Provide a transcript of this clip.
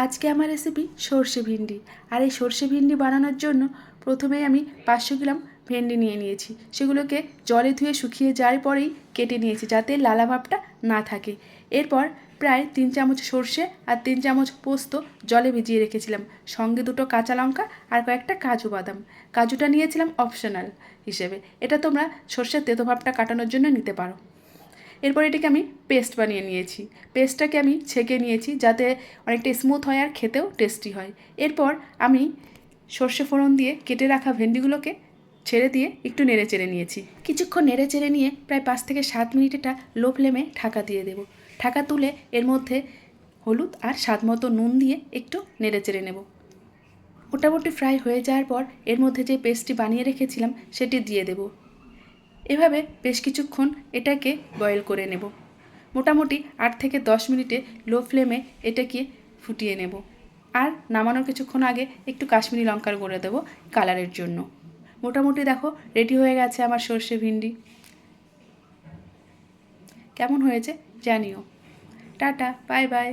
আজকে আমার রেসিপি সর্ষে ভিন্ডি। আর এই সর্ষে ভিন্ডি বানানোর জন্য প্রথমেই আমি 500 গ্রাম ভেন্ডি নিয়ে নিয়েছি। সেগুলোকে জলে ধুয়ে শুকিয়ে যাওয়ার পরেই কেটে নিয়েছি, যাতে লালা ভাবটা না থাকে। এরপর প্রায় 3 চামচ সর্ষে আর 3 চামচ পোস্ত জলে ভিজিয়ে রেখেছিলাম, সঙ্গে 2টো কাঁচা লঙ্কা আর কয়েকটা কাজু বাদাম। কাজুটা নিয়েছিলাম অপশনাল হিসেবে, এটা তোমরা সর্ষের তেতো ভাবটা কাটানোর জন্য নিতে পারো। এরপর এটাকে আমি পেস্ট বানিয়ে নিয়েছি। পেস্টটাকে আমি ছেঁকে নিয়েছি যাতে অনেকটা স্মুথ হয় আর খেতেও টেস্টি হয়। এরপর আমি সর্ষে ফোড়ন দিয়ে কেটে রাখা ভেন্ডিগুলোকে ছেড়ে দিয়ে একটু নেড়ে চেড়ে নিয়েছি। কিছুক্ষণ নেড়ে চেড়ে নিয়ে প্রায় 5 থেকে 7 মিনিট এটা লো ফ্লেমে ঢাকা দিয়ে দেব। ঢাকা তুলে এর মধ্যে হলুদ আর স্বাদ মতো নুন দিয়ে একটু নেড়ে চেড়ে নেব। মোটামুটি ফ্রাই হয়ে যাওয়ার পর এর মধ্যে যে পেস্টটি বানিয়ে রেখেছিলাম সেটি দিয়ে দেব। এভাবে বেশ কিছুক্ষণ এটাকে বয়েল করে নেব। মোটামুটি 8 থেকে 10 মিনিটে লো ফ্লেমে এটাকে ফুটিয়ে নেব। আর নামানোর কিছুক্ষণ আগে একটু কাশ্মীরি লঙ্কার গুঁড়ো দেবো কালারের জন্য। মোটামুটি দেখো রেডি হয়ে গেছে আমার সর্ষে ভিন্ডি। কেমন হয়েছে জানিও। Tata, bye bye.